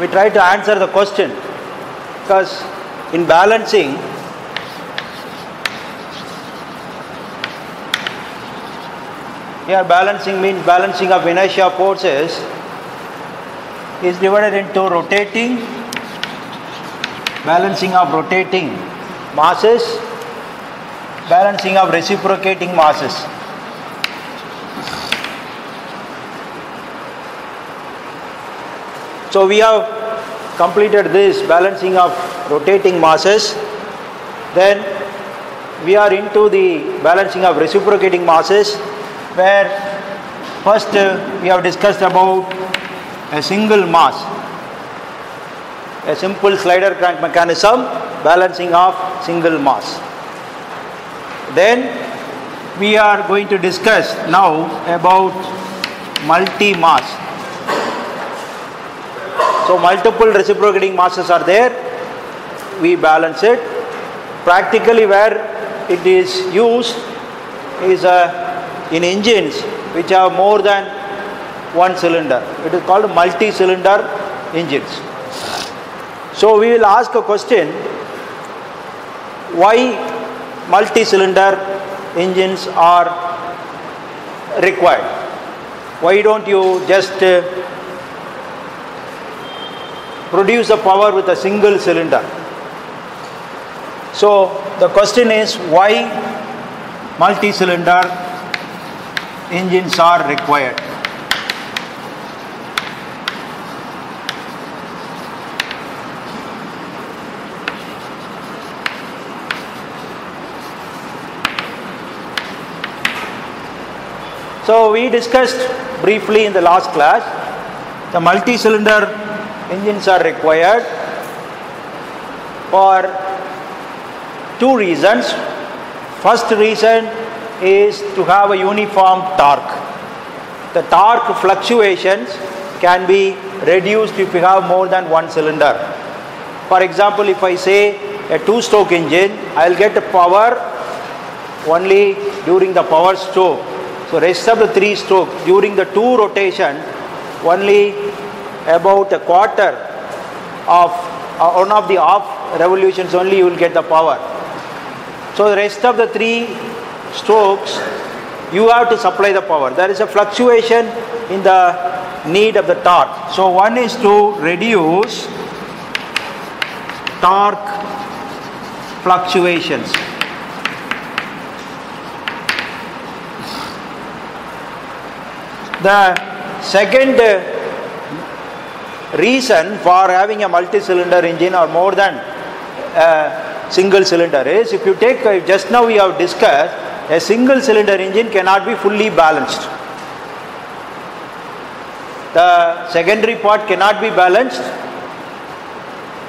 we try to answer the question, because in balancing, here balancing means balancing of inertia forces is divided into rotating, balancing of rotating masses, balancing of reciprocating masses. So we have completed this balancing of rotating masses. Then we are into the balancing of reciprocating masses, where first we have discussed about a single mass, a simple slider crank mechanism, balancing of single mass. Then we are going to discuss now about multi-mass. So multiple reciprocating masses are there, we balance it. Practically where it is used is in engines which have more than one cylinder. It is called multi-cylinder engines. So we will ask a question, why multi-cylinder engines are required? Why don't you just produce the power with a single cylinder? So the question is, why multi-cylinder engines are required? So we discussed briefly in the last class, the multi-cylinder engines are required for two reasons. First reason is to have a uniform torque. The torque fluctuations can be reduced if you have more than one cylinder. For example, if I say a two-stroke engine, I will get the power only during the power stroke. So rest of the three strokes, during the two rotation, only about a quarter of one of the half revolutions only you will get the power. So the rest of the three strokes you have to supply the power. There is a fluctuation in the need of the torque. So one is to reduce torque fluctuations. The second reason for having a multi-cylinder engine or more than a single cylinder is, if you take, just now we have discussed, a single cylinder engine cannot be fully balanced. The secondary part cannot be balanced.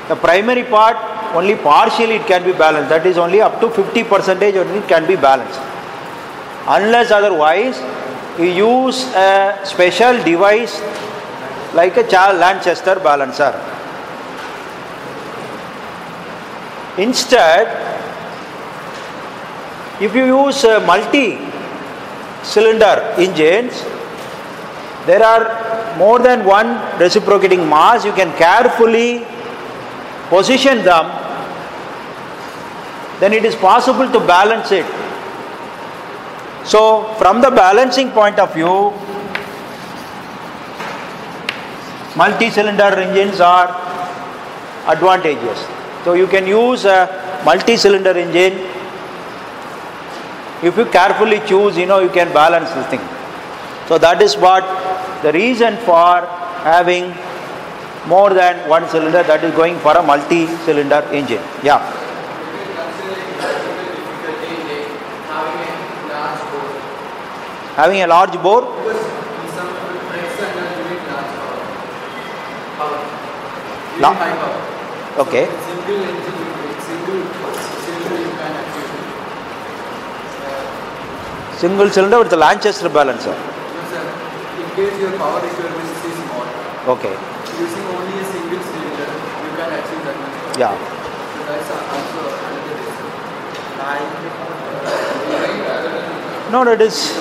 The primary part only partially it can be balanced, that is only up to 50% only it can be balanced. Unless otherwise, you use a special device like a Lanchester balancer. Instead, if you use multi-cylinder engines, there are more than one reciprocating mass. You can carefully position them, then it is possible to balance it. So from the balancing point of view, multi-cylinder engines are advantageous. So you can use a multi-cylinder engine. If you carefully choose, you can balance this thing. So that is what the reason for having more than one cylinder, that is going for a multi-cylinder engine. Yeah. Having a large bore? Okay. Single cylinder with the Lanchester balancer. No, sir. In case your power requirement is small. Okay. Using only a single cylinder, you can achieve that much power. Yeah. So that's also another reason. No, that is,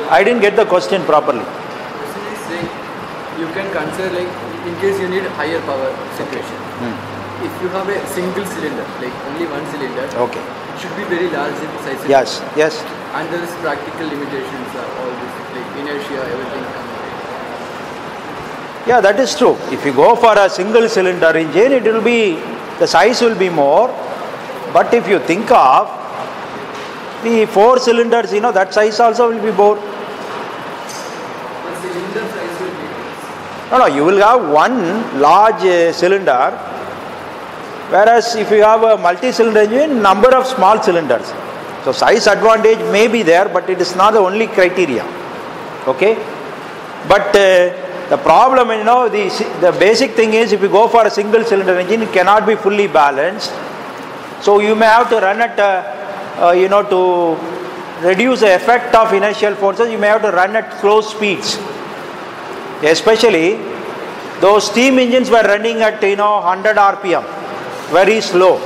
I didn't get the question properly. Question is like, you can consider like in case you need higher power situation. If you have a single cylinder, like only one cylinder, Okay. it should be very large in size. Yes, yes. And there is practical limitations, all this, like inertia, everything. Yeah, that is true. If you go for a single cylinder engine, it will be, the size will be more. But if you think of the 4 cylinders, that size also will be more. The cylinder size will be. No, you will have one large cylinder, whereas if you have a multi-cylinder engine, number of small cylinders. So size advantage may be there, but it is not the only criteria. Okay? But the problem, the basic thing is, if you go for a single cylinder engine, it cannot be fully balanced. So you may have to run at, to reduce the effect of inertial forces, you may have to run at slow speeds. Especially, those steam engines were running at 100 RPM, very slow.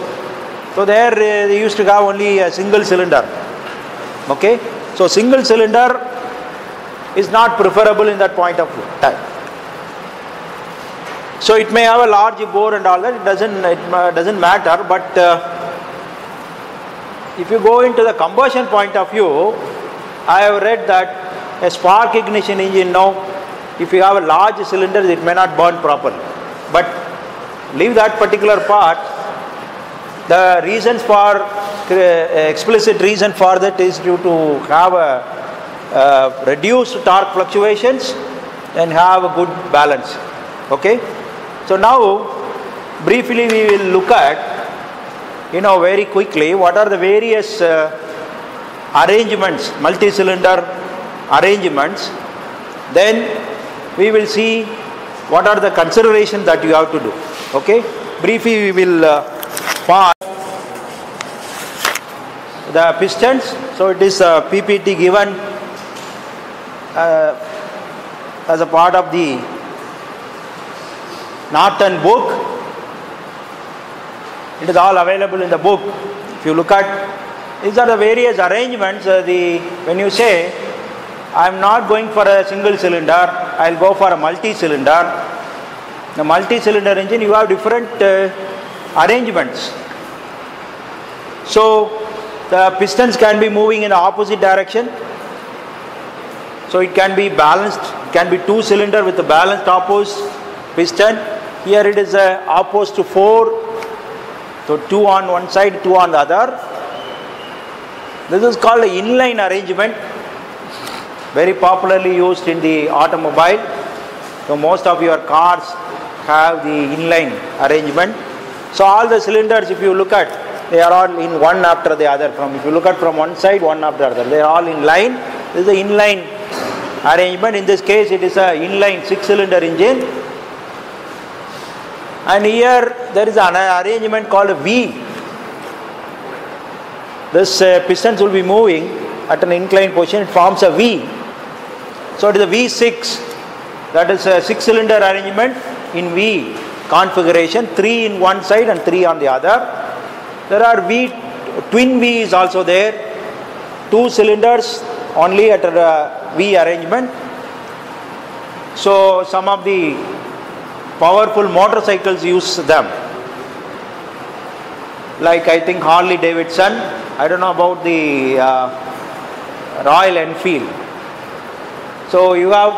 So there they used to have only a single cylinder. Okay, so single cylinder is not preferable in that point of time. So it may have a large bore and all that. It doesn't matter. But if you go into the combustion point of view, I have read that a spark ignition engine now, if you have a large cylinder, it may not burn properly. But leave that particular part. The reasons for, explicit reason for that is due to have a reduced torque fluctuations and have a good balance. Okay. So now, briefly we will look at, very quickly, what are the various arrangements, multi-cylinder arrangements. Then we will see what are the considerations that you have to do. Okay. Briefly we will part the pistons. So it is a PPT given as a part of the Norton book. It is all available in the book. If you look at, these are the various arrangements. When you say, I am not going for a single cylinder, I will go for a multi-cylinder. The multi-cylinder engine, you have different arrangements. So the pistons can be moving in the opposite direction. So it can be balanced. It can be 2 cylinder with a balanced opposed piston. Here it is opposed to 4. So 2 on one side, 2 on the other. This is called an inline arrangement. Very popularly used in the automobile. So most of your cars have the inline arrangement. So all the cylinders, if you look at, they are all in one after the other. If you look at from one side, one after the other, they are all in line. This is the inline arrangement. In this case, it is a inline 6-cylinder engine. And here there is an arrangement called a V. This pistons will be moving at an inclined position. It forms a V. So it is a V6. That is a 6-cylinder arrangement in V configuration. 3 in one side and 3 on the other. There are twin V is also there. 2 cylinders only at a V arrangement. So some of the powerful motorcycles use them. Like I think Harley Davidson. I don't know about the Royal Enfield. So you have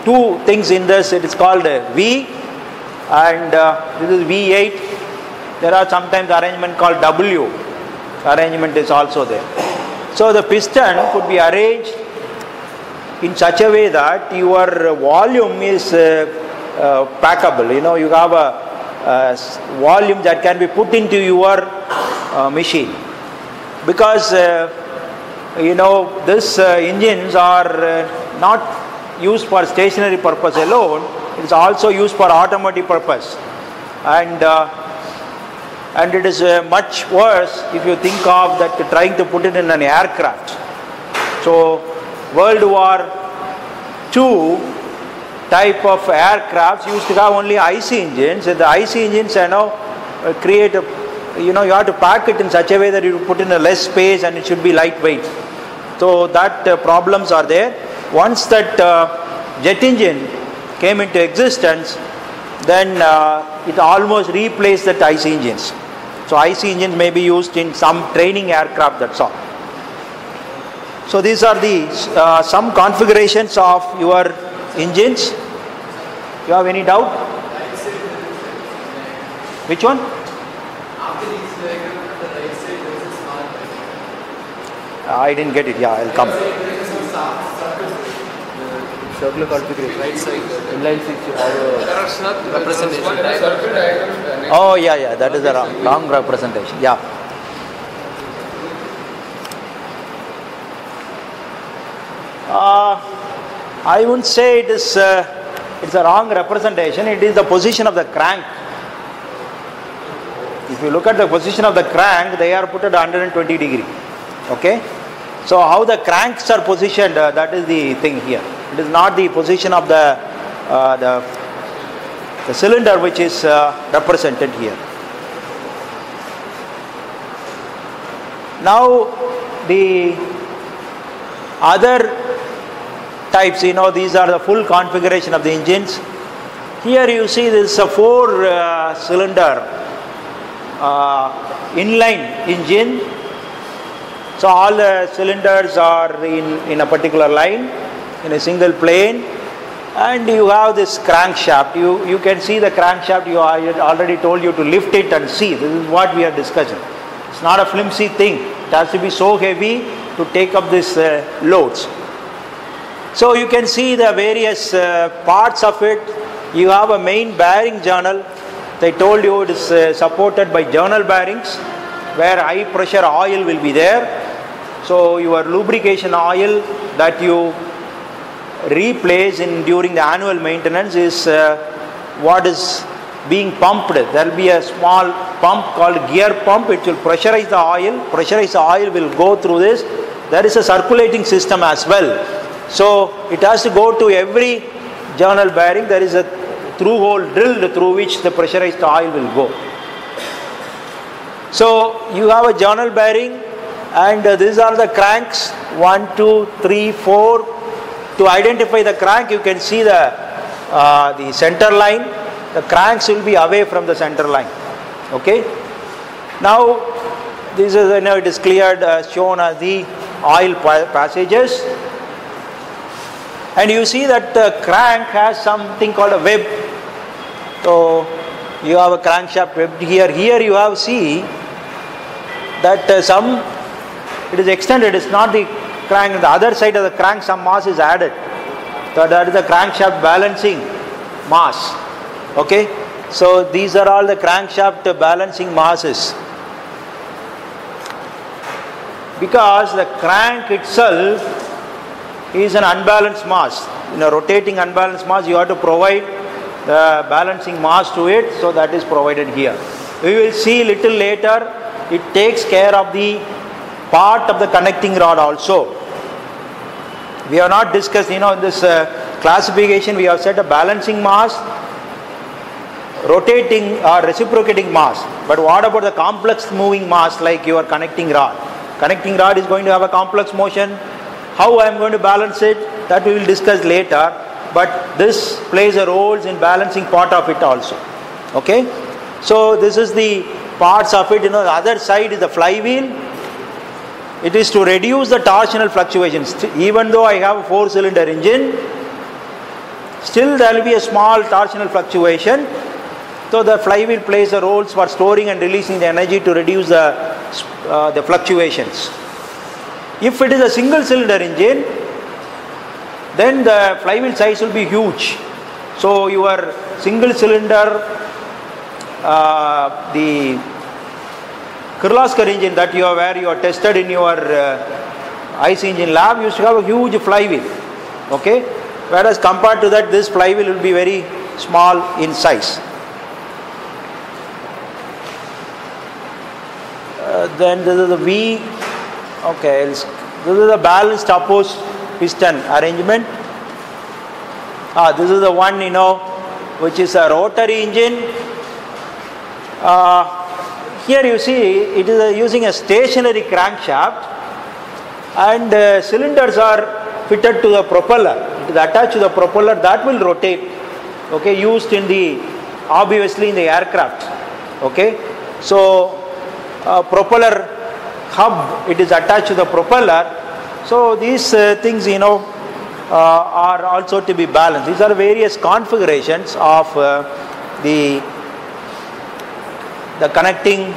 2 things in this. It is called V and this is V8. There are sometimes arrangement called W. Arrangement is also there. So the piston could be arranged in such a way that your volume is packable. You have a volume that can be put into your machine. Because these engines are not used for stationary purpose alone. It is also used for automotive purpose. And it is much worse if you think of that trying to put it in an aircraft. So World War II type of aircrafts used to have only IC engines. And the IC engines create a, you have to pack it in such a way that you put in a less space and it should be lightweight. So that problems are there. Once that jet engine came into existence, then it almost replaced the IC engines. So IC engines may be used in some training aircraft, that's all. So these are the some configurations of your engines. You have any doubt? Which one? I didn't get it. Yeah, I'll come. Circular configuration. Right side. Inline six, you have a representation. Oh yeah, that is a wrong representation. Yeah. I wouldn't say it is. It's a wrong representation. It is the position of the crank. If you look at the position of the crank, they are put at 120 degree. Okay. So how the cranks are positioned, that is the thing here. It is not the position of the cylinder which is represented here. Now the other types, these are the full configuration of the engines. Here you see this is a 4 cylinder inline engine. So all the cylinders are in a particular line, in a single plane, and you have this crankshaft. You can see the crankshaft. I already told you to lift it and see. This is what we are discussing. It's not a flimsy thing. It has to be so heavy to take up these loads. So you can see the various parts of it. You have a main bearing journal. They told you it is supported by journal bearings, where high pressure oil will be there. So your lubrication oil that you replace during the annual maintenance is what is being pumped. There will be a small pump called gear pump. It will pressurize the oil. Pressurized oil will go through this. There is a circulating system as well. So it has to go to every journal bearing. There is a through hole drilled through which the pressurized oil will go. So you have a journal bearing, and these are the cranks 1, 2, 3, 4. To identify the crank, you can see the center line. The cranks will be away from the center line. Okay. Now this is it is cleared shown as the oil passages, and you see that the crank has something called a web. So you have a crankshaft web here. Here you have see that it is extended. It's not the crank. On the other side of the crank, some mass is added. So that is the crankshaft balancing mass. Okay. So these are all the crankshaft balancing masses. Because the crank itself is an unbalanced mass. In a rotating unbalanced mass, you have to provide the balancing mass to it. So that is provided here. We will see little later. It takes care of the part of the connecting rod also. We have not discussed, in this classification we have set a balancing mass, rotating or reciprocating mass. But what about the complex moving mass like your connecting rod? Connecting rod is going to have a complex motion. How I am going to balance it, that we will discuss later. But this plays a role in balancing part of it also. Okay. So this is the parts of it. The other side is the flywheel. It is to reduce the torsional fluctuations. Even though I have a 4-cylinder engine, still there will be a small torsional fluctuation. So the flywheel plays a role for storing and releasing the energy to reduce the fluctuations. If it is a single cylinder engine, then the flywheel size will be huge. So your single cylinder, the Kirloskar engine that where you are tested in your IC engine lab, used to have a huge flywheel. Okay. Whereas compared to that, this flywheel will be very small in size. Then this is the V. Okay, this is the balanced opposed piston arrangement. This is the one which is a rotary engine. Here you see it is using a stationary crankshaft, and cylinders are fitted to the propeller. It is attached to the propeller that will rotate okay, used in the, obviously in the aircraft, okay. So propeller hub, it is attached to the propeller. So these things, are also to be balanced. These are various configurations of the connecting,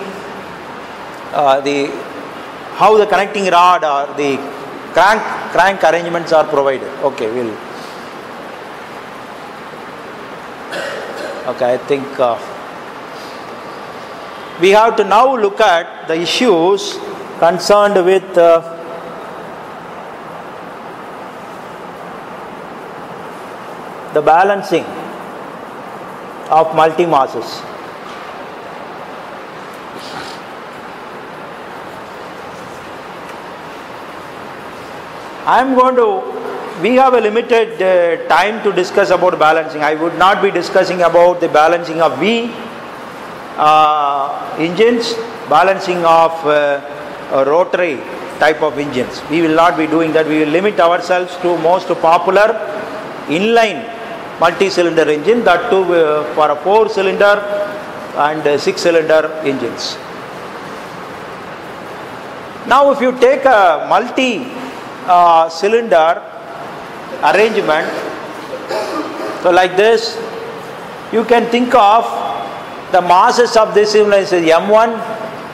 how the connecting rod or the crank arrangements are provided. Okay, I think we have to now look at the issues concerned with the balancing of multi-masses. We have a limited time to discuss about balancing. I would not be discussing about the balancing of V engines, balancing of rotary type of engines. We will not be doing that. We will limit ourselves to most popular inline multi-cylinder engine, that too for a 4-cylinder and 6-cylinder engines. Now if you take a multi-cylinder arrangement, so like this, you can think of the masses of this cylinder is M1,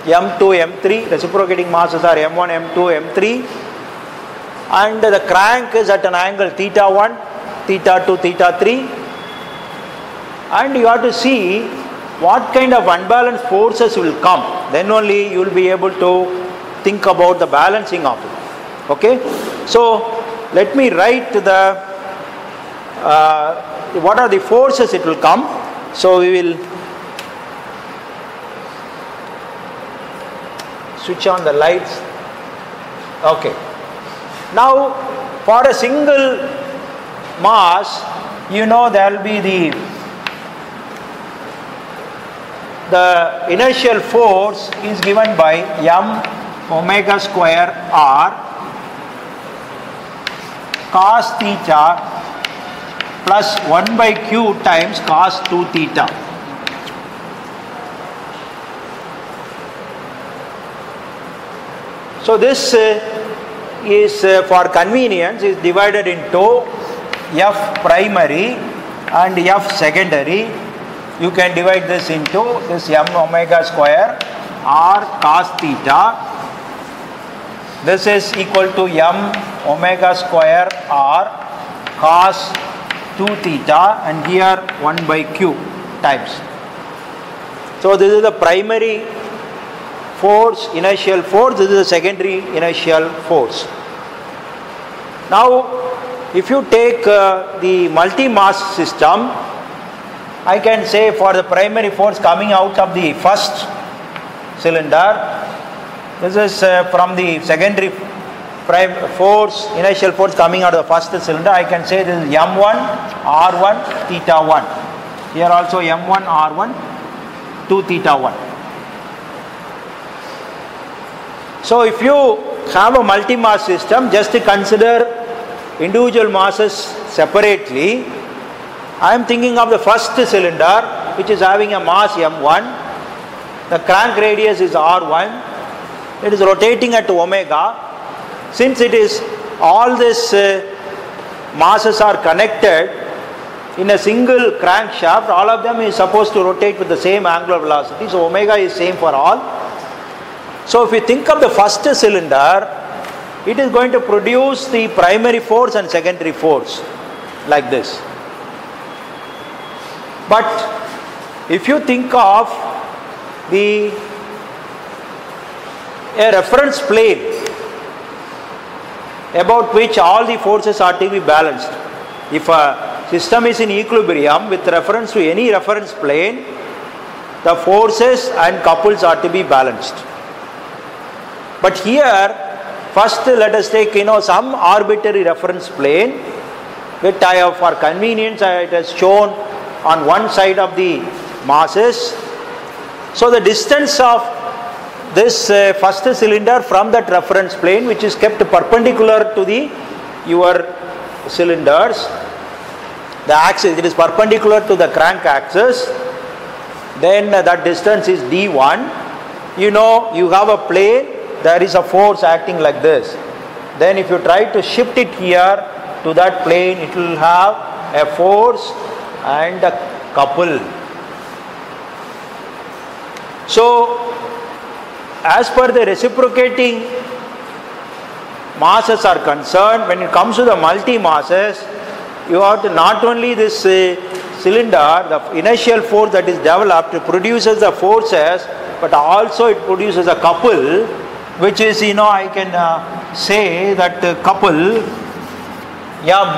M2, M3. Reciprocating masses are M1, M2, M3, and the crank is at an angle theta 1, theta 2, theta 3, and you have to see what kind of unbalanced forces will come. Then only you will be able to think about the balancing of it. Okay, so let me write the what are the forces it will come. So we will switch on the lights. Okay, now for a single mass, there will be the inertial force is given by m omega square r cos theta plus 1 by q times cos 2 theta. So this is for convenience is divided into F primary and F secondary. You can divide this into this m omega square r cos theta. This is equal to m omega square r cos 2 theta, and here 1 by q times. So this is the primary force, inertial force. This is the secondary inertial force. Now if you take the multi-mass system, I can say for the primary force coming out of the first cylinder, this is from the secondary force, inertial force coming out of the first cylinder, I can say this is m1 r1 theta 1. Here also m1 r1 2 theta 1. So if you have a multi-mass system, just to consider individual masses separately. I am thinking of the first cylinder, which is having a mass m1. The crank radius is r1. It is rotating at omega. Since it is all these masses are connected in a single crankshaft, all of them is supposed to rotate with the same angular velocity. So omega is same for all. So if you think of the first cylinder, it is going to produce the primary force and secondary force like this. But if you think of a reference plane about which all the forces are to be balanced. If a system is in equilibrium with reference to any reference plane, the forces and couples are to be balanced. But here, first let us take some arbitrary reference plane, which I have for convenience it has shown on one side of the masses. So the distance of this first cylinder from that reference plane, which is kept perpendicular to your cylinders, the axis, it is perpendicular to the crank axis, then that distance is d1. You know, you have a plane, there is a force acting like this. Then if you try to shift it here to that plane, it will have a force and a couple. So as per the reciprocating masses are concerned, when it comes to the multi-masses, you have to not only this cylinder, the inertial force that is developed produces the forces, but also it produces a couple, which is, you know, I can say that couple M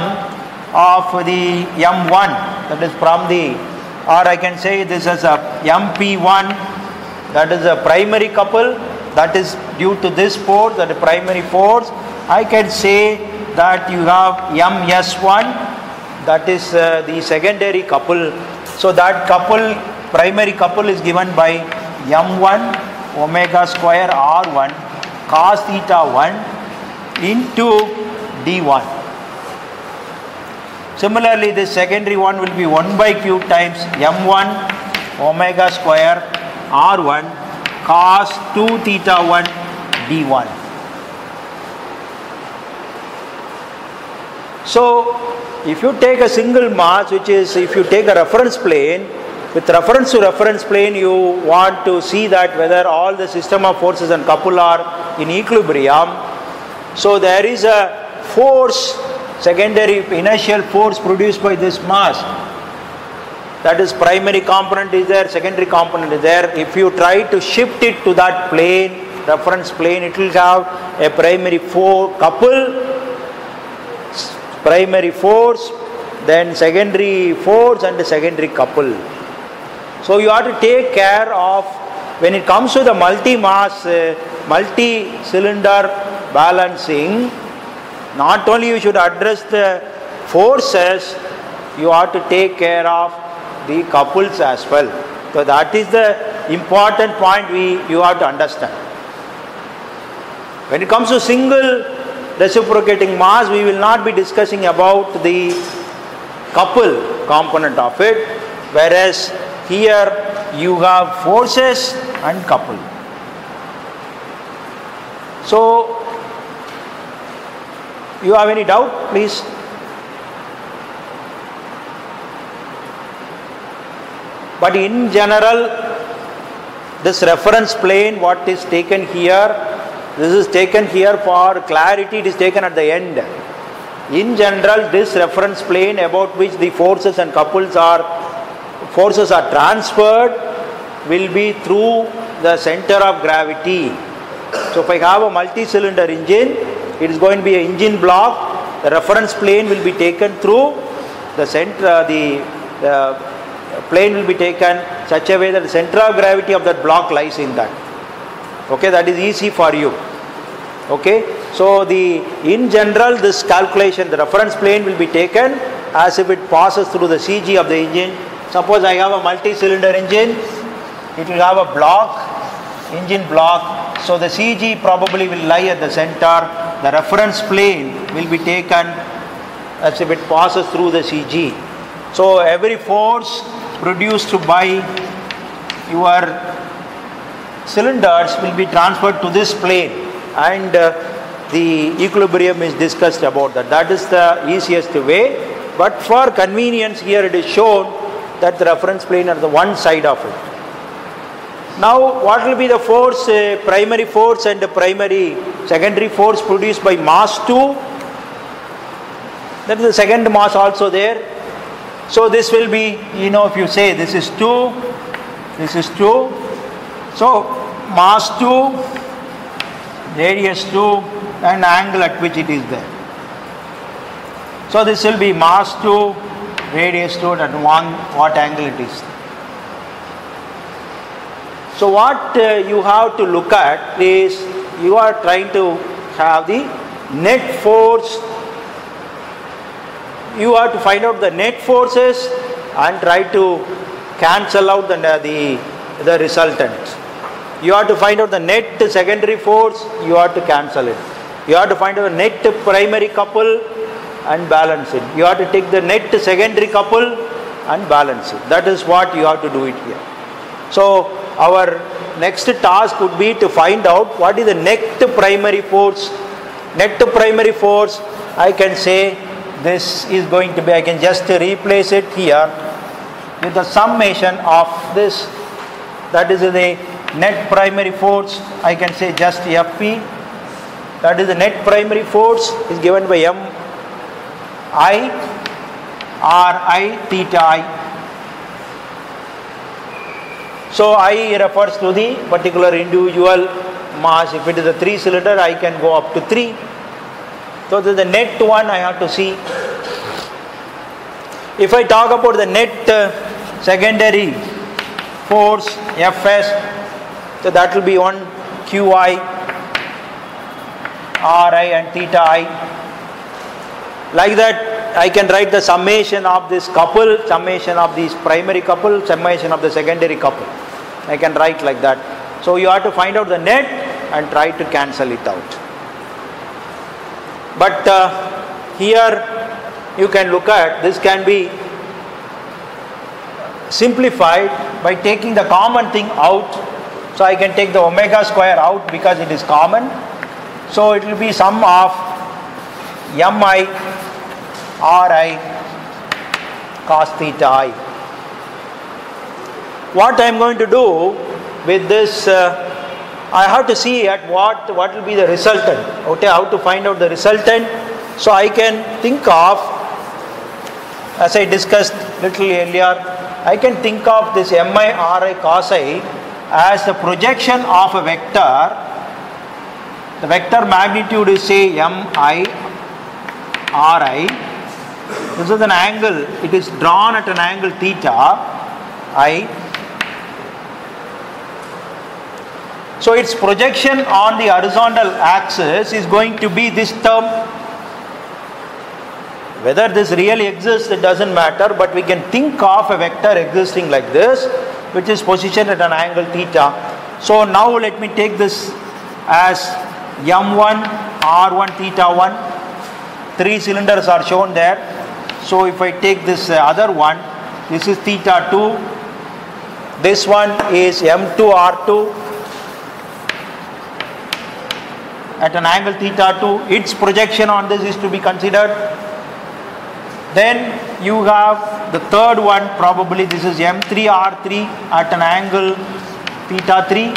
of the M1, that is from the, or I can say this as a MP1, that is a primary couple, that is due to this force, that is primary force. I can say that you have MS1, that is the secondary couple. So that couple, primary couple is given by M1 omega square R1 cos theta 1 into D1. Similarly, this secondary one will be 1 by q times M1 omega square R1 cos 2 theta 1 D1. So if you take a single mass, which is, if you take a reference plane, with reference to reference plane, you want to see that whether all the system of forces and couple are in equilibrium. So there is a force, secondary inertial force produced by this mass. That is, primary component is there, secondary component is there. If you try to shift it to that plane, reference plane, it will have a primary couple, primary force, then secondary force and secondary couple. So you have to take care of, when it comes to the multi-mass, multi-cylinder balancing, not only you should address the forces, you have to take care of the couples as well. So that is the important point you have to understand. When it comes to single reciprocating mass, we will not be discussing about the couple component of it, whereas here you have forces and couple. So, you have any doubt, please? But in general, this reference plane, what is taken here, this is taken here for clarity, it is taken at the end. In general, this reference plane about which the forces and couples are, forces are transferred, will be through the center of gravity. So if I have a multi-cylinder engine, it is going to be an engine block, the reference plane will be taken through the center, the plane will be taken such a way that the center of gravity of that block lies in that. Okay, that is easy for you. Okay, so in general this calculation, the reference plane will be taken as if it passes through the CG of the engine. Suppose I have a multi-cylinder engine, it will have a block, engine block, so the CG probably will lie at the center, the reference plane will be taken as if it passes through the CG. So every force produced by your cylinders will be transferred to this plane, and the equilibrium is discussed about that. That is the easiest way, but for convenience here it is shown that the reference plane are the one side of it. Now what will be the force, primary force and primary secondary force produced by mass 2? That is the second mass also there. So this will be, you know, if you say this is 2, this is 2, so mass 2, radius 2 and angle at which it is there. So this will be mass 2, radius 2 at what angle it is. So what you have to look at is, you are trying to have the net force. You have to find out the net forces and try to cancel out the resultant. You have to find out the net secondary force, you have to cancel it. You have to find out the net primary couple and balance it. You have to take the net secondary couple and balance it. That is what you have to do it here. So our next task would be to find out what is the net primary force. Net primary force, I can say this is going to be, I can just replace it here with the summation of this. That is the net primary force. I can say just Fp. That is the net primary force is given by Mi Ri theta I. So I refers to the particular individual mass. If it is a 3-cylinder, I can go up to 3. So this is the net one I have to see. If I talk about the net secondary force Fs, so that will be 1 Qi Ri and theta I. Like that, I can write the summation of this couple, summation of these primary couple, summation of the secondary couple. I can write like that. So you have to find out the net and try to cancel it out. But here you can look at, this can be simplified by taking the common thing out. So I can take the omega square out because it is common. So it will be sum of Mi Ri cos theta I. What I am going to do with this, I have to see at what will be the resultant. Okay, how to find out the resultant. So I can think of, as I discussed little earlier, I can think of this Mi Ri cos I as the projection of a vector. The vector magnitude is say Mi Ri. This is an angle, it is drawn at an angle theta I. So its projection on the horizontal axis is going to be this term. Whether this really exists, it doesn't matter, but we can think of a vector existing like this, which is positioned at an angle theta. So now let me take this as M1 R1 theta 1. 3 cylinders are shown there. So if I take this other one, this is theta 2. This one is M2 R2 at an angle theta 2. Its projection on this is to be considered. Then you have the third one, probably this is M3 R3 at an angle theta 3.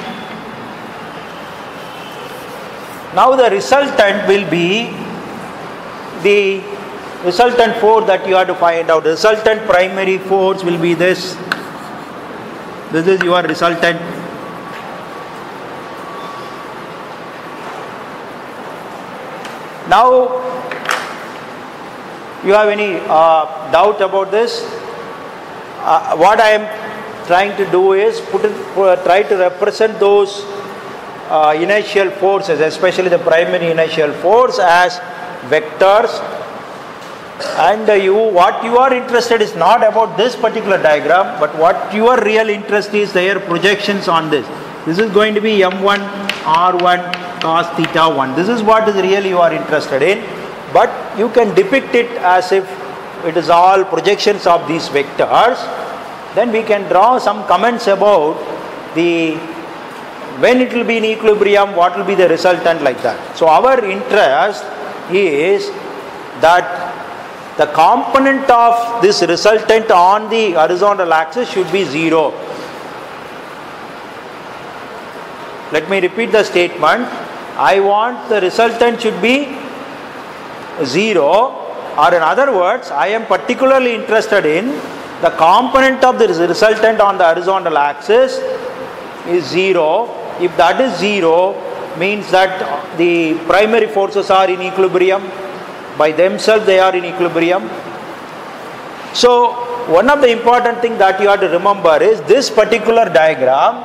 Now the resultant will be the resultant force that you have to find out. The resultant primary force will be this. This is your resultant. Now, you have any doubt about this? What I am trying to do is try to represent those inertial forces, especially the primary inertial force, as vectors. And what you are interested is not about this particular diagram, but what your real interest is their projections on this. This is going to be M1 R1 cos theta 1. This is what is really you are interested in, but you can depict it as if it is all projections of these vectors. Then we can draw some comments about the when it will be in equilibrium, what will be the resultant, like that. So our interest is that the component of this resultant on the horizontal axis should be 0. Let me repeat the statement. I want the resultant should be 0, or in other words, I am particularly interested in the component of the resultant on the horizontal axis is 0. If that is 0, means that the primary forces are in equilibrium. By themselves they are in equilibrium. So one of the important things that you have to remember is this particular diagram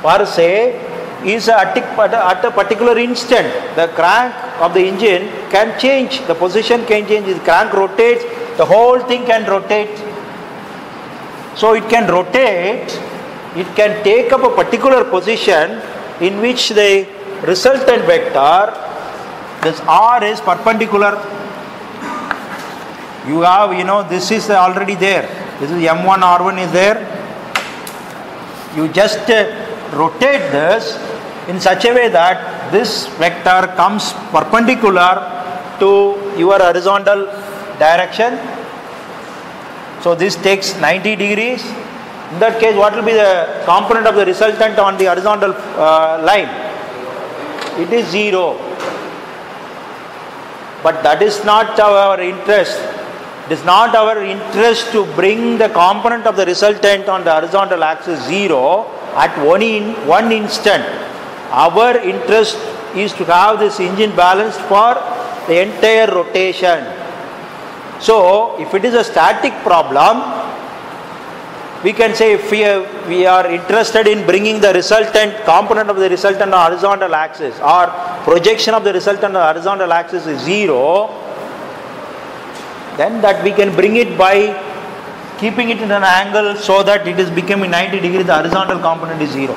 per se is at a particular instant. The crank of the engine can change, the position can change. The crank rotates, the whole thing can rotate. So it can rotate, it can take up a particular position in which the resultant vector, this R is perpendicular You have, this is already there. This is M1 R1 is there. You just rotate this in such a way that this vector comes perpendicular to your horizontal direction. So this takes 90 degrees. In that case, what will be the component of the resultant on the horizontal line? It is 0. But that is not our interest. It is not our interest to bring the component of the resultant on the horizontal axis 0 at one instant. Our interest is to have this engine balanced for the entire rotation. So, if it is a static problem, we can say if we are interested in bringing the resultant component of the resultant on horizontal axis, or projection of the resultant on horizontal axis is 0, then that we can bring it by keeping it in an angle so that it is becoming 90 degrees, the horizontal component is 0.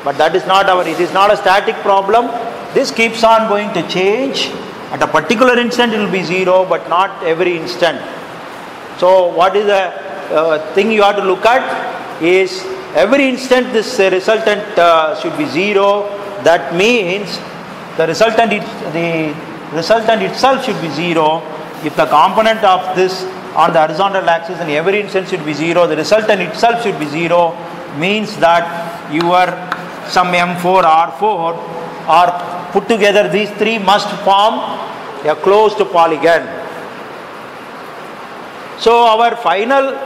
But that is not it is not a static problem. This keeps on going to change. At a particular instant it will be 0, but not every instant. So what is the thing you have to look at is every instant this resultant should be 0. That means the resultant itself should be 0. If the component of this on the horizontal axis in every instant should be 0, the resultant itself should be 0, means that your some M4 R4 are put together, these three must form a closed polygon. So our final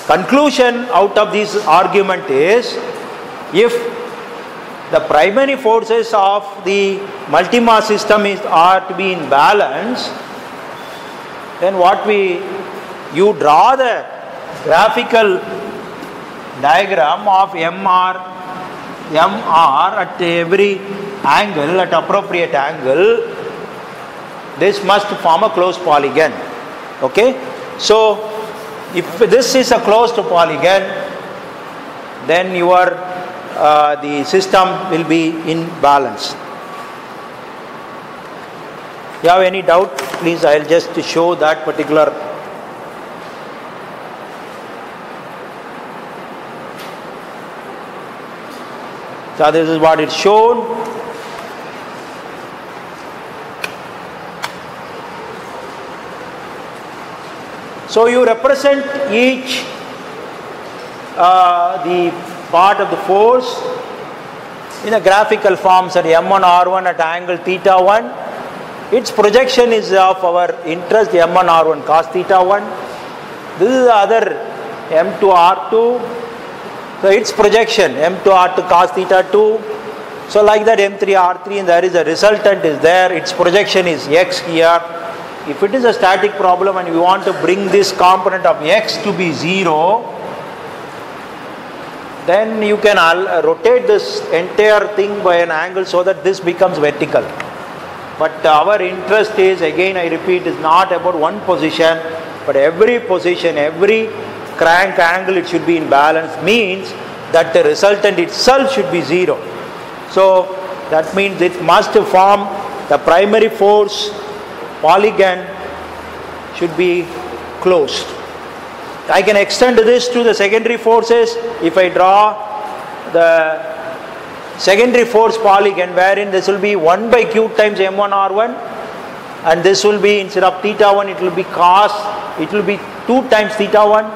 conclusion out of this argument is, if the primary forces of the multi-mass system are to be in balance, then you draw the graphical diagram of MR at every angle, at appropriate angle. This must form a closed polygon. Okay? So, if this is a closed polygon, then the system will be in balance. You have any doubt? Please, I will just show that particular. So this is what it's shown. So you represent each the part of the force in a graphical form. So M1 R1 at angle theta 1. Its projection is of our interest, M1 R1 cos theta 1. This is the other M2 R2. So its projection M2 R2 cos theta 2. So like that M3 R3, and there is a resultant is there. Its projection is X here. If it is a static problem and we want to bring this component of X to be 0, then you can rotate this entire thing by an angle so that this becomes vertical. But our interest is, again I repeat, is not about one position, but every position, every crank angle it should be in balance, means that the resultant itself should be 0. So that means it must form the primary force polygon should be closed. I can extend this to the secondary forces. If I draw the secondary force polygon, wherein this will be 1 by q times M1 R1, and this will be, instead of theta 1 it will be cos, it will be 2 times theta 1,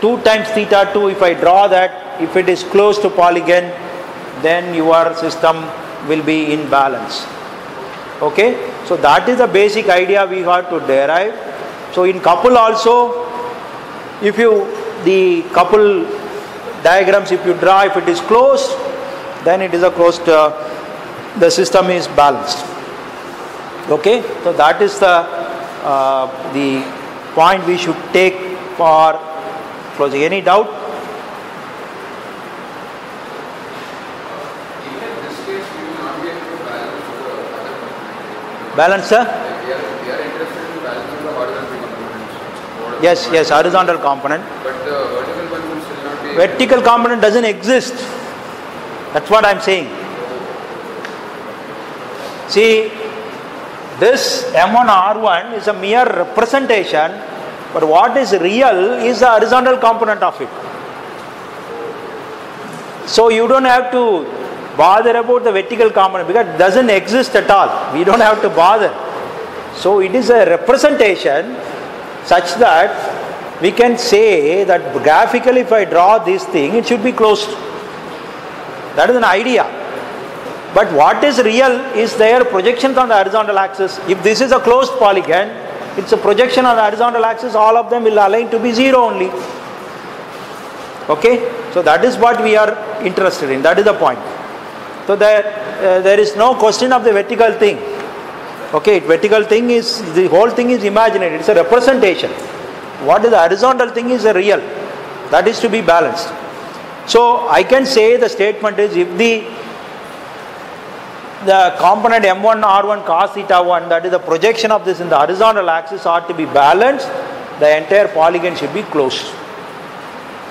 2 times theta 2. If I draw that, if it is close to polygon, then your system will be in balance. Okay, so that is the basic idea we have to derive. So in couple also, if the couple diagrams, if you draw, if it is closed, then it is a closed, the system is balanced. Okay, so that is the point we should take for closing. Any doubt? Balance, sir? We are interested in balancing the horizontal components. Yes, horizontal component. But the vertical one will still not be. Vertical component doesn't exist. That's what I am saying. See, This M1 R1 is a mere representation, but what is real is the horizontal component of it. So you don't have to bother about the vertical component because it doesn't exist at all. We don't have to bother. So it is a representation such that we can say that graphically if I draw this thing, it should be closed. That is an idea. But what is real is their projections on the horizontal axis. If this is a closed polygon, it's a projection on the horizontal axis, all of them will align to be 0 only. Okay? So that is what we are interested in. That is the point. So there is no question of the vertical thing. Okay, vertical thing is, the whole thing is imaginary. It's a representation. What is the horizontal thing is a real. That is to be balanced. So I can say the statement is, if the component M1 R1 cos theta 1, that is the projection of this in the horizontal axis, ought to be balanced, the entire polygon should be closed.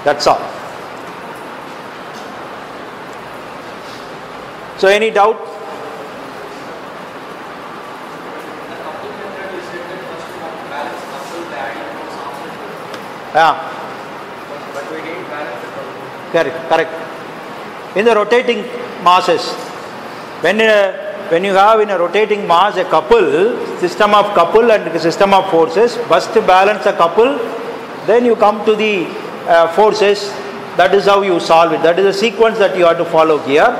That's all. So any doubt? Yeah. But we didn't balance the couple. Correct. In the rotating masses, when you have in a rotating mass a couple, system of couple and system of forces, first balance a couple, then you come to the forces. That is how you solve it. That is the sequence that you have to follow here.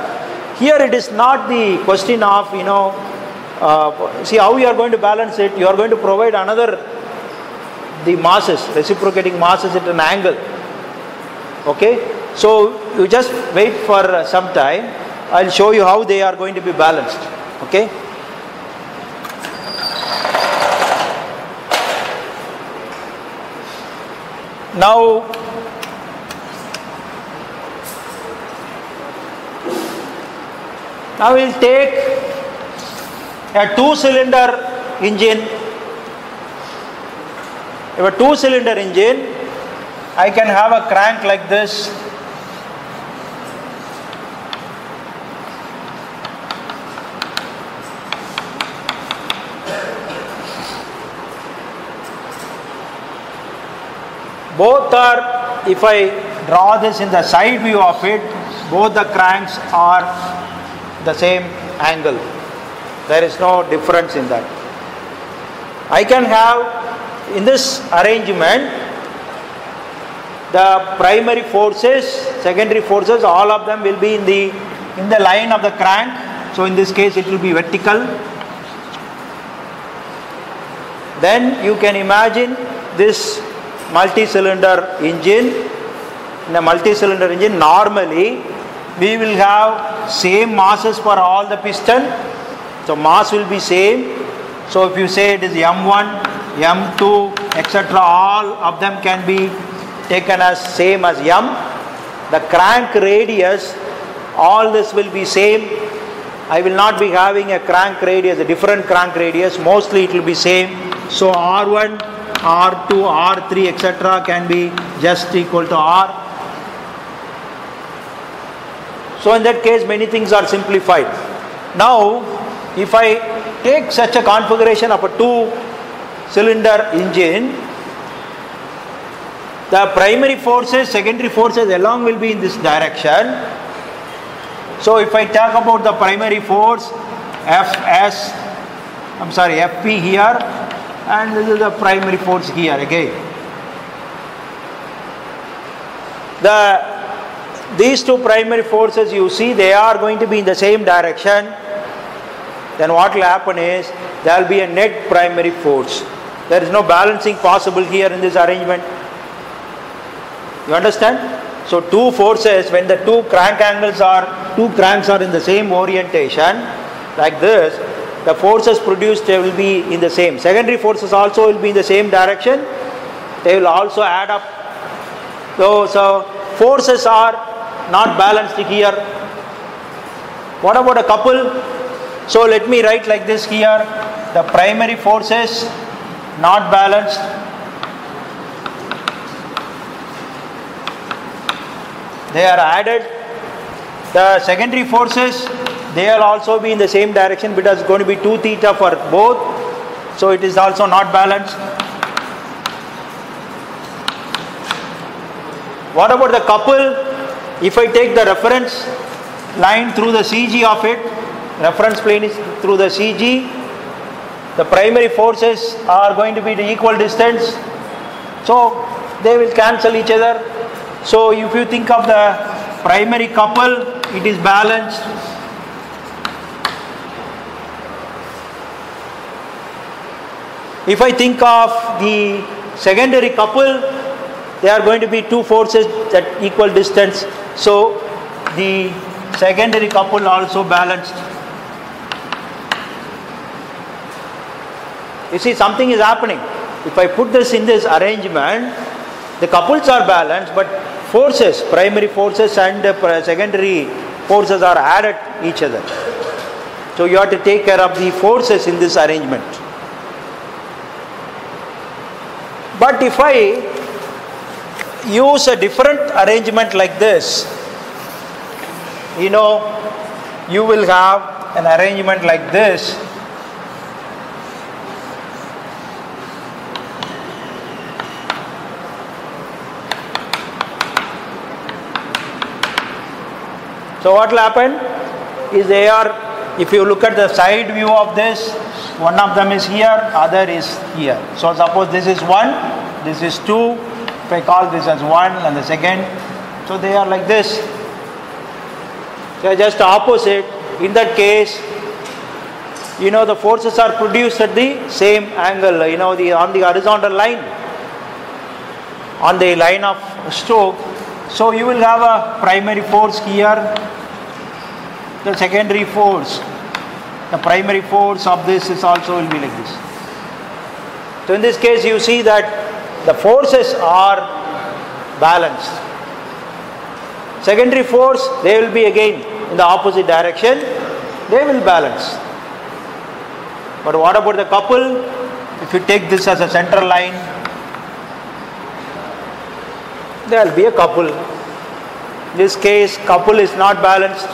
Here it is not the question of, see how you are going to balance it. You are going to provide the masses, reciprocating masses at an angle. Okay, so you just wait for some time. I'll show you how they are going to be balanced. Okay. Now we'll take a 2-cylinder engine. If a 2-cylinder engine, I can have a crank like this. Both are, if I draw this in the side view of it, both the cranks are the same angle. There is no difference in that. I can have, in this arrangement, the primary forces, secondary forces, all of them will be in the line of the crank. So in this case it will be vertical. Then you can imagine this multi-cylinder engine. In a multi-cylinder engine, normally we will have same masses for all the piston. So mass will be same. So if you say it is M1, M2, etc., all of them can be taken as same as M. The crank radius, all this will be same. I will not be having a crank radius, a different crank radius. Mostly it will be same. So R1, R2, R3, etc. can be just equal to R. So in that case, many things are simplified. Now, if I take such a configuration of a 2-cylinder engine, the primary forces, secondary forces along will be in this direction. So if I talk about the primary force, FP here, and this is the primary force here again. These two primary forces, you see, they are going to be in the same direction. Then what will happen is, there will be a net primary force. There is no balancing possible here in this arrangement. You understand? So two forces, when the two cranks are in the same orientation, like this, the forces produced, they will be in the same. Secondary forces also will be in the same direction. They will also add up. So forces are not balanced here. What about a couple? So let me write like this here. The primary forces not balanced. They are added. The secondary forces, they will also be in the same direction because it's going to be 2 theta for both. So it is also not balanced. What about the couple? If I take the reference line through the CG of it, reference plane is through the CG, the primary forces are going to be the equal distance, so they will cancel each other. So if you think of the primary couple, it is balanced. If I think of the secondary couple, they are going to be two forces at equal distance, so the secondary couple also balanced. You see, something is happening. If I put this in this arrangement, the couples are balanced, but forces, primary forces and secondary forces are added each other. So you have to take care of the forces in this arrangement. But if I use a different arrangement like this, you will have an arrangement like this. So what will happen is if you look at the side view of this, one of them is here, other is here. So suppose this is 1, this is 2, if I call this as 1 and the second, so they are like this. They are just opposite. In that case, the forces are produced at the same angle, on the horizontal line, on the line of stroke. So you will have a primary force here, the secondary force. The primary force of this is also will be like this. So in this case you see that the forces are balanced. Secondary force, they will be again in the opposite direction, they will balance. But what about the couple? If you take this as a central line, there will be a couple. In this case, couple is not balanced.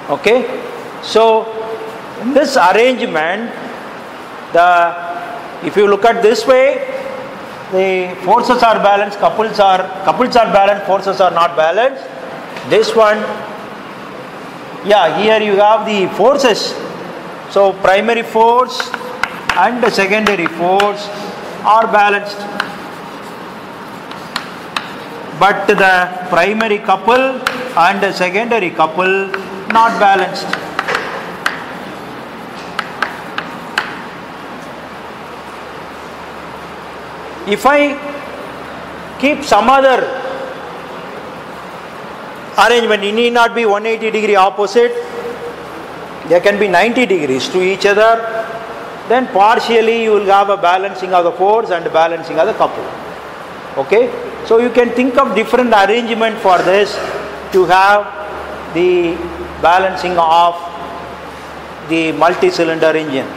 Okay, so in this arrangement, if you look at this way, the forces are balanced, couples are balanced, forces are not balanced. This one, here you have the forces. So primary force and the secondary force are balanced, but the primary couple and the secondary couple not balanced. If I keep some other arrangement, it need not be 180 degree opposite, there can be 90 degrees to each other, then partially you will have a balancing of the force and balancing of the couple. Okay, so you can think of different arrangement for this to have the balancing of the multi-cylinder engine.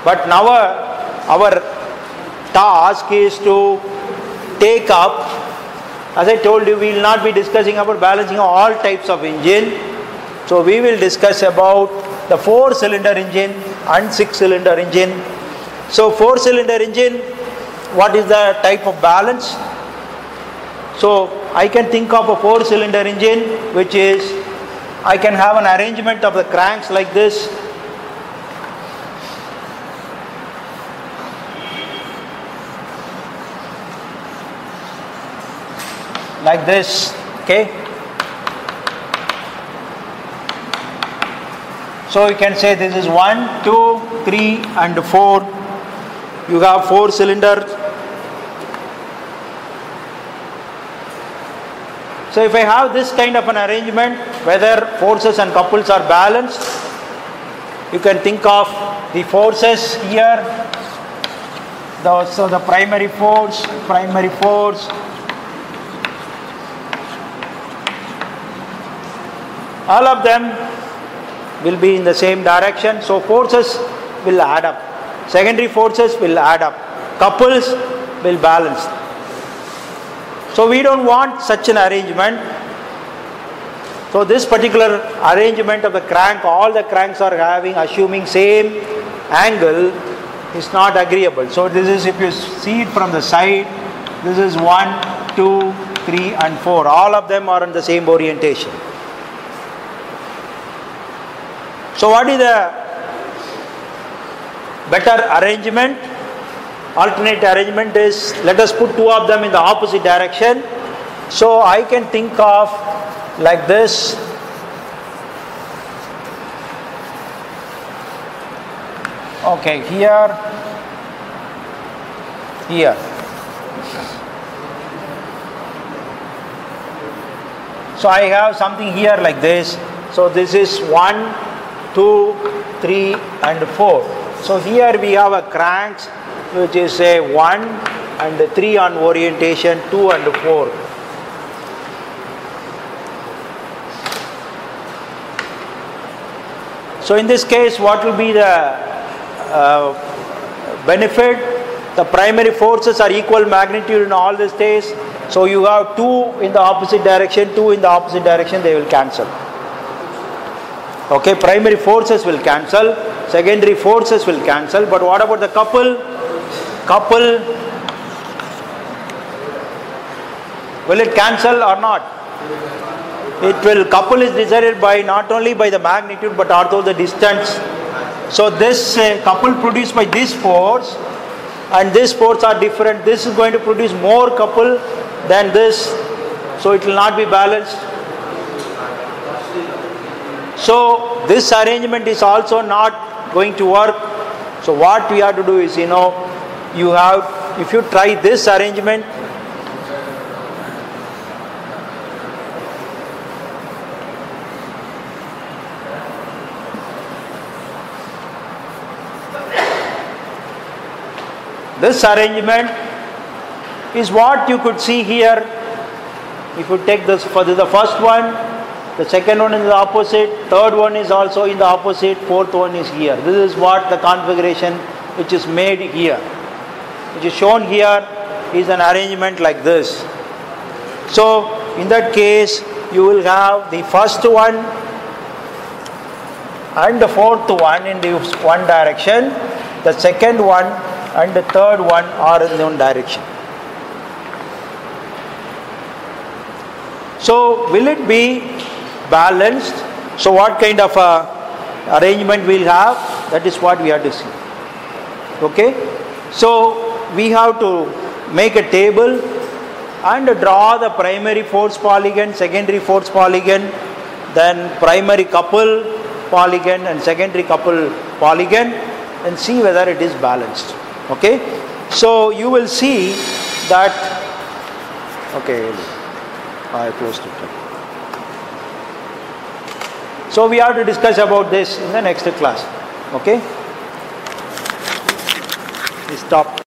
But now our task is to take up, as I told you, we will not be discussing about balancing of all types of engine. So we will discuss about the 4-cylinder engine and 6-cylinder engine. So 4-cylinder engine, what is the type of balance? So I can think of a 4-cylinder engine, which is, I can have an arrangement of the cranks like this. Like this, okay. So you can say this is 1, 2, 3 and 4. You have 4 cylinders. So if I have this kind of an arrangement, whether forces and couples are balanced, you can think of the forces here. So the primary force, all of them will be in the same direction. So forces will add up, secondary forces will add up, couples will balance. So we don't want such an arrangement. So this particular arrangement of the crank, all the cranks are assuming same angle is not agreeable. So this is, if you see it from the side, this is 1, 2, 3 and 4. All of them are in the same orientation. So what is the better arrangement? Alternate arrangement is, let us put two of them in the opposite direction. So I can think of like this. Okay, here. So I have something here like this. So this is 1, 2, 3 and 4. So here we have a cranks which is a 1 and 3 on orientation, 2 and 4. So in this case, what will be the benefit? The primary forces are equal magnitude in all the states. So you have 2 in the opposite direction, 2 in the opposite direction, they will cancel. Okay, primary forces will cancel, secondary forces will cancel, but what about the couple? Couple, will it cancel or not? It will. Couple is decided by not only by the magnitude but also the distance. So this couple produced by this force and this force are different. This is going to produce more couple than this, so it will not be balanced. So this arrangement is also not going to work. So what we have to do is, you have, if you try this arrangement, this arrangement is what you could see here. If you take this for the first one, the second one is the opposite, third one is also in the opposite, fourth one is here. This is what the configuration which is made here, which is shown here, is an arrangement like this. So in that case, you will have the first one and the fourth one in the one direction, the second one and the third one are in one direction. So will it be balanced? So what kind of arrangement we'll have? That is what we have to see. Okay, so we have to make a table and draw the primary force polygon, secondary force polygon, then primary couple polygon and secondary couple polygon, and see whether it is balanced. Okay, so you will see that. Okay, I closed it. So we have to discuss about this in the next class. Okay, stop.